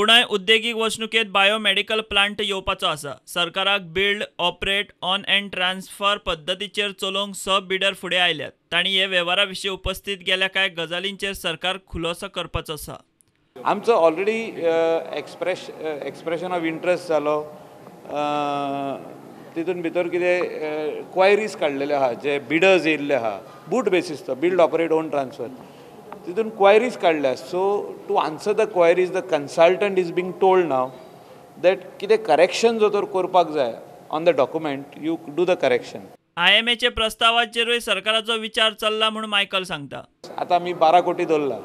पुणे उद्देगीक वचणुकेत biomedical plant येवपाचो आसा। सरकाराक build, operate, own and transfer पद्दतीचेर चलोवंक सब बिडर फुडें आयल्यात। तांणी हे वेव्हारा विशीं उपस्थित गेल्या कांय गजालींचेर सरकार खुलासो करपाचो आसा। आमचो ऑलरेडी एक्सप्रेशन ऑफ इंट्रस्ट जालो। तितून भितर कितें क्वायरीज काडलेले आहा, जे बिडर्स येयल्ले आहा, BOOT basis to build, operate, own transfer, तितून क्वायरीज काडल्या. So to answer the queries the consultant is being told now that कितें करेक्शन जर तर करपाक जाय on the document, you do the correction. IMAचे प्रस्तावाचेरूय सरकाराचो विचार चल्ला म्हूण मायकल सांगता। आतां आमी 12 कोटी दवरला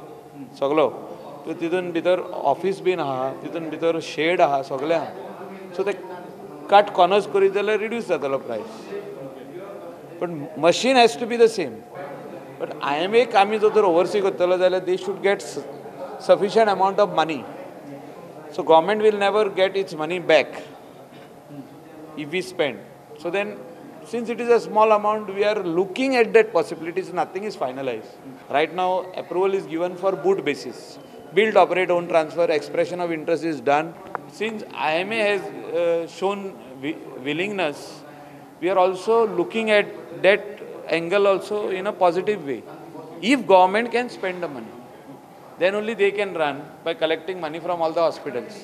सगळो, तितून भितर ऑफिस बीन आहा, तितून भितर शेड आहा, सगळें आहा. सो ते कट कॉर्नर्स करीत जाल्यार रिड्यूस जातलो प्रायस. पण machine has to be the same. But IMAक आमी जर तर ओवरसी करतलो जाल्यार they should get sufficient amount of money. So government will never get its money back if we spend. So then since it is a small amount, we are looking at that possibilities. Nothing is finalized. Right now, approval is given for boot basis. Build, operate, own transfer, expression of interest is done. Since IMA has shown willingness, we are also looking at that angle also in a positive way. If government can spend the money, then only they can run by collecting money from all the hospitals.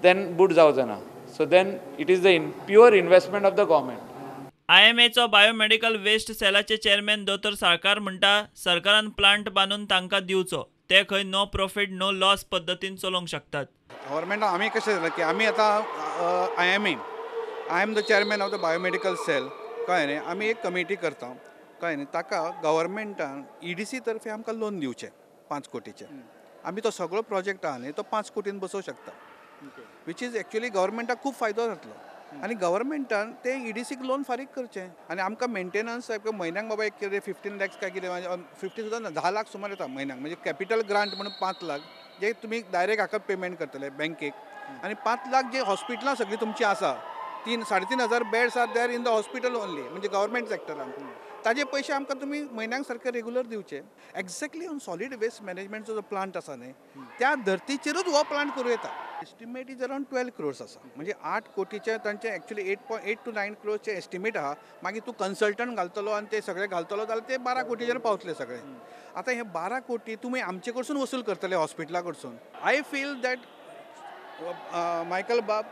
Then boot जावचना. So then it is the pure investment of the government. IMAचो biomedical waste सेलाचे chairman दोतोर साळकार म्हणटा, सरकारान plant बांदून तांकां दिवचो. ते खंय नो प्रॉफिट नो लॉस पद्दतीन चलोवंक शकतात. गव्हर्मेंट आमी कशें जालें की आमी आतां I am the chairman of the biomedical cell. कळ्ळें न्ही. आमी एक कमिटी करता. कळ्ळें न्ही. ताका गव्हर्मेंटान EDC तर्फे आमकां लोन दिवचें 5 कोटीचें. आमी तो सगळो प्रोजेक्ट आहा न्ही तो 5 कोटीन बसोवंक शकता. विच इज एक्चुअली गव्हर्मेंटाक खूब फायदो जातलो. आनी गव्हर्मेंटान ते EDCक लोन फारीक करचें. आनी आमकां मेंटेनन्स म्हयन्याक बाबा एक कितें 15 lakhs काय कितें 50 सुद्दां ना 10 लाख सुमार येता म्हयन्याक. म्हणजे कॅपिटल ग्रांट म्हणून 5 लाख जे तुमी डायरेक्ट हाका पेमेंट करतले बँकेक. आनी 5 लाख जे हॉस्पिटलां सगळीं तुमची आसा 3,500 beds are there in the hospital only, म्हणजे गव्हर्मेंट सेक्टरान. ताजे पयशे आमकां तुमी म्हयन्याक सारके रेगुलर दिवचे. एक्झॅक्टली ऑन सॉलीड वेस्ट मॅनेजमेंटचो जो प्लांट आसा न्ही त्या धर्तीचेरूच हो प्लांट करूं येता. एस्टिमेट इज अरावंड 12 crores आसा. म्हणजे 8 कोटीचे तांचे एक्चुअली 8 to 9 crores एस्टिमेट आहा. मागीर तूं कन्सल्टंट घालतलो आनी ते सगळे घालतलो जाल्यार ते 12 कोटीचेर पावतले सगळे. आतां हे 12 कोटी तुमी आमचे कडसून वसूल करतले हॉस्पिटला कडसून. आय फील दॅट मायकल बाब,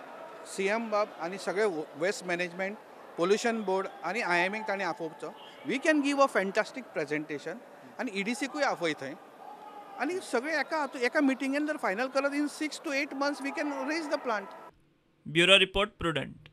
CM बाब आनी सगळे वेस्ट मॅनेजमेंट, पोल्युशन बोर्ड आनी IMAक ताणें आपोवचो. We can give a fantastic presentation आनी EDCकूय आफय थंय. आनी सगळे एका मिटिंगेन जर फायनल करत in 6 to 8 months we can raise the plant. Bureau report, prudent.